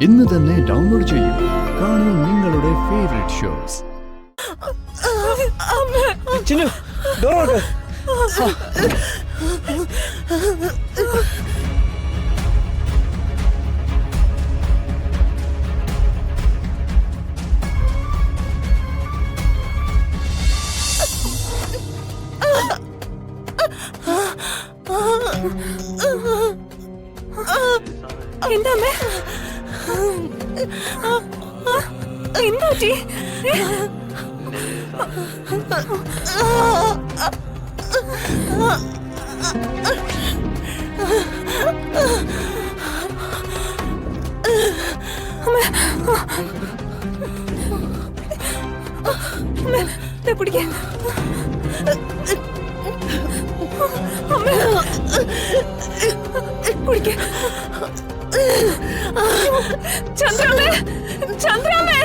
ഇന്ന് തന്നെ ഡൗൺലോഡ് ചെയ്യൂ. കാണൂ നിങ്ങളുടെ ഫേവറേറ്റ് ഷോസ്. ചിന്നു, ഡോർ തുറക്ക്. എന്താ അമ്മേ? എന്താ പറ്റി? കുടിക്ക കുടിക്ക. ചന്ദ്രാമേ, ചന്ദ്രാമേ,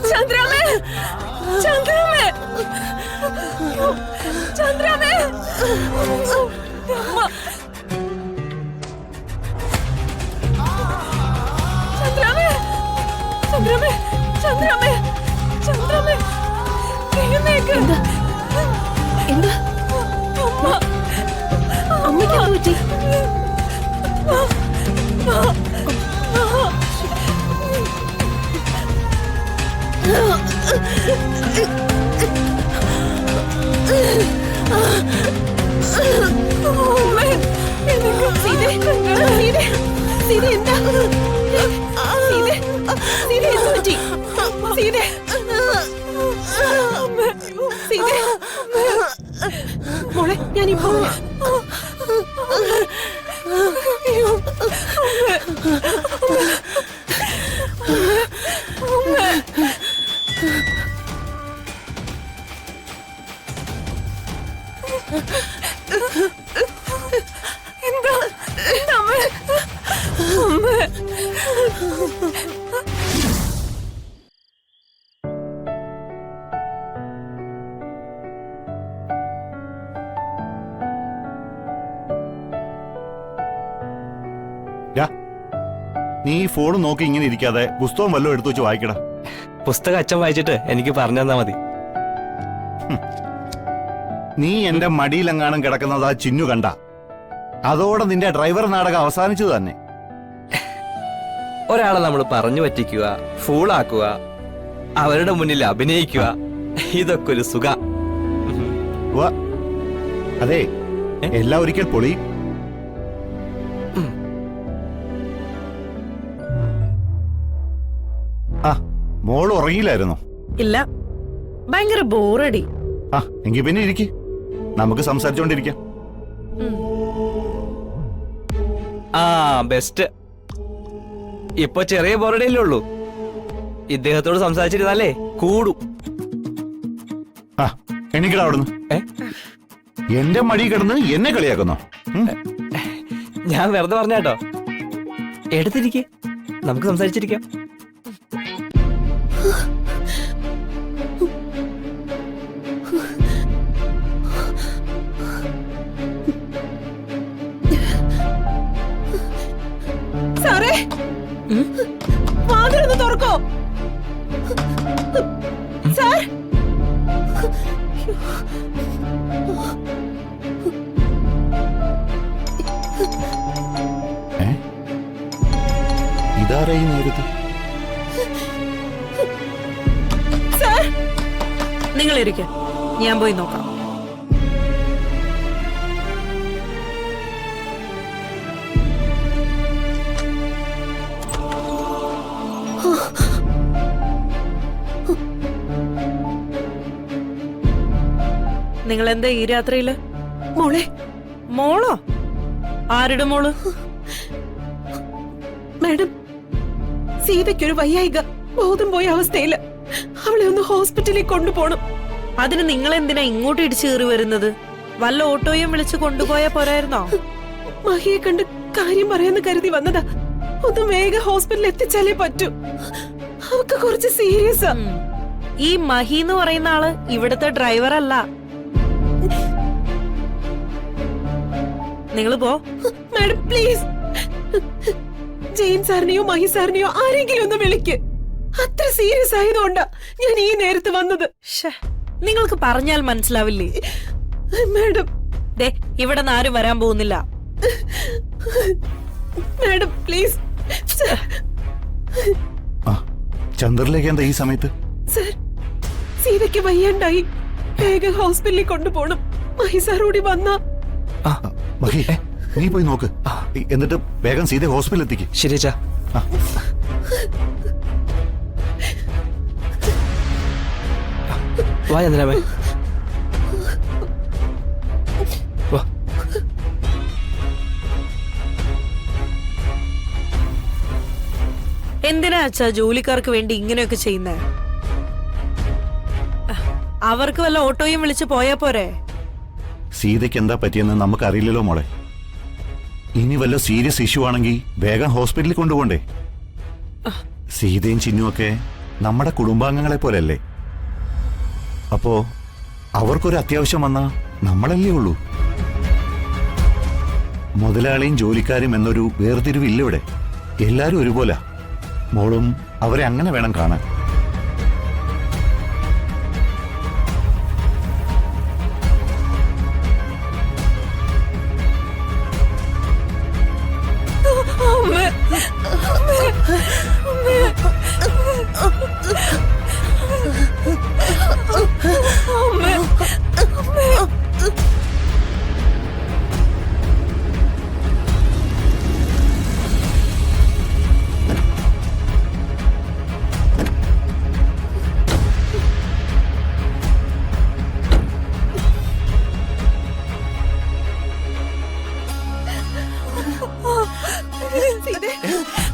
ചന്ദ്രാമേ, ചന്ദ്രാമേ, ചന്ദ്രാമേ, അമ്മ, ചന്ദ്രാമേ, ചന്ദ്രാമേ, ചന്ദ്രാമേ, ചന്ദ്രാമേ, എഴുന്നേക്ക്. എന്താ അമ്മ? അമ്മയ്ക്ക് എന്ത് പറ്റി? മോളെ, ഞാനിപ്പോ എന്താ അമ്മ? അമ്മ, നീ ഫോൺ നോക്കി ഇങ്ങനെ ഇരിക്കാതെ പുസ്തകം വല്ലതും എടുത്തു വെച്ച് വായിക്കടാ. പുസ്തകം അച്ഛൻ വായിച്ചിട്ട് എനിക്ക് പറഞ്ഞു തന്നാ മതി. നീ എന്റെ മടിയിലെങ്ങാനും കിടക്കുന്നത് ആ ചിന്നു കണ്ട അതോടെ നിന്റെ ഡ്രൈവർ നാടകം അവസാനിച്ചത് തന്നെ. ഒരാളെ നമ്മൾ പറഞ്ഞു പറ്റിക്കുക, ഫൂളാക്കുക, അവരുടെ മുന്നിൽ അഭിനയിക്കുക, ഇതൊക്കെ ഒരു സുഖ. അതെ, എല്ലാം ഒരിക്കൽ പൊളിയും. ആ, മോള് ഉറങ്ങിയില്ലായിരുന്നോ? ഇല്ല, ഭയങ്കര ബോറടി. ആ, എങ്കിൽ പിന്നെ ഇരിക്ക്, നമുക്ക് സംസാരിച്ചോണ്ടിരിക്കാം. ആ, ബെസ്റ്റ്. ഇപ്പൊ ചെറിയ ബോറടിയല്ലേ ഉള്ളൂ. ഇദ്ദേഹത്തോട് സംസാരിച്ചിരുന്നാലേ കൂടും. ആ, എണീക്കടാ അവിടുന്ന്. എന്റെ മടി കിടന്ന് എന്നെ കളിയാക്കുന്നോ? ഞാൻ വെറുതെ പറഞ്ഞാട്ടോ. എടുത്തിരിക്കെ, നമുക്ക് സംസാരിച്ചിരിക്കാം. സാറേ, വാതിലൊന്ന് തുറക്കോ സാർ? ഇതാരായി നേരത്തെ? സാർ, നിങ്ങൾ ഇരിക്ക, ഞാൻ പോയി നോക്കാം. നിങ്ങൾ എന്താ ഈ രാത്രിയില്? മോളെ. മോളോ? ആരുടെ മോള്? മാഡം, സീതയ്ക്കൊരു വയ്യായിക, ബോധം പോയ അവസ്ഥയില്. അവളെ ഒന്ന് ഹോസ്പിറ്റലിൽ കൊണ്ടുപോണം. അതിന് നിങ്ങൾ എന്തിനാ ഇങ്ങോട്ട് ഇടിച്ചു കയറി വരുന്നത്? വല്ല ഓട്ടോയും വിളിച്ചു കൊണ്ടുപോയാ പോരായിരുന്നോ? മഹിയെ കണ്ട് കാര്യം പറയാന്ന് കരുതി വന്നതാ. ഒന്ന് വേഗം ഹോസ്പിറ്റലിൽ എത്തിച്ചാലേ പറ്റൂ. അവക്ക് കുറച്ച് സീരിയസാ. ഈ മഹി എന്ന് പറയുന്ന ആള് ഇവിടുത്തെ ഡ്രൈവർ അല്ല. നിങ്ങൾ പോ. മാഡം പ്ലീസ്, ജെയിൻ സാറിനെയോ മഹി സാറിനെയോ ആരെങ്കിലും ഒന്ന് വിളിക്ക്. അത്ര സീരിയസ് ആയതുകൊണ്ടാ ഞാൻ ഈ നേരത്ത് വന്നത്. നിങ്ങൾക്ക് പറഞ്ഞാൽ മനസ്സിലാവില്ലേ മാഡം? ദേ, ഇവിടെ നിന്ന് ആരും വരാൻ പോകുന്നില്ല. Madam please. ചന്ദ്രലേക്ക് എന്താ ഈ സമയത്ത്? സർ, സീതയ്ക്ക് വയ്യാണ്ടായി, വേഗം ഹോസ്പിറ്റലിൽ കൊണ്ടുപോകണം. മഹി സാർ കൂടി വന്നാ. മഹി, നീ പോയി നോക്ക്. എന്നിട്ട് വേഗം സീത ഹോസ്പിറ്റലിൽ എത്തിക്ക്. ശരി അച്ഛാ. വാ ചന്ദ്രാമേ. വാ. എന്തിനാ അച്ഛാ ജോലിക്കാർക്ക് വേണ്ടി ഇങ്ങനെയൊക്കെ ചെയ്യുന്നേ? അവർക്ക് വല്ല ഓട്ടോയും വിളിച്ച് പോയാ പോരെ? സീതയ്ക്ക് എന്താ പറ്റിയെന്ന് നമുക്കറിയില്ലല്ലോ മോളെ. ഇനി വല്ല സീരിയസ് ഇഷ്യൂ ആണെങ്കിൽ വേഗം ഹോസ്പിറ്റലിൽ കൊണ്ടുപോണ്ടേ? സീതയും ചിന്നുമൊക്കെ നമ്മുടെ കുടുംബാംഗങ്ങളെ പോലെയല്ലേ. അപ്പോ അവർക്കൊരു അത്യാവശ്യം വന്നാ നമ്മളല്ലേ ഉള്ളൂ. മുതലാളിയും ജോലിക്കാരും എന്നൊരു വേർതിരിവില്ല ഇവിടെ. എല്ലാരും ഒരുപോലെ. മോളും അവരെ അങ്ങനെ വേണം കാണാൻ.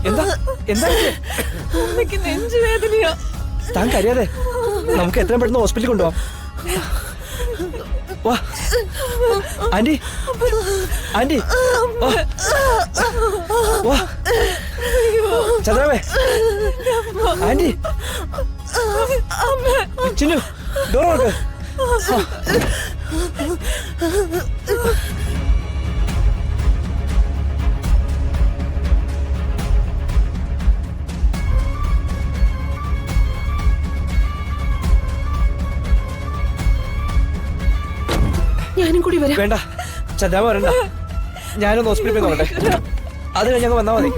എന്താ എന്താ അമ്മയ്ക്ക് നെഞ്ചുവേദനയാ. താൻ കരയാതെ, നമുക്ക് എത്രയും പെട്ടെന്ന് ഹോസ്പിറ്റലിൽ കൊണ്ടുപോവാം. വാ ആന്റി, ആന്റി വാ. വാ ചന്ദ്രാമേ. ആന്റി, ചിന്നു ഡോർ തുറക്ക്. ഞാനും കൂടി വരാം. വേണ്ട ചന്ദ്രാമ വരണ്ട, ഞാനൊന്ന് ഹോസ്പിറ്റലിൽ പോയി നോക്കട്ടെ. അത് കഴിഞ്ഞ് ഞങ്ങൾ വന്നാൽ മതി.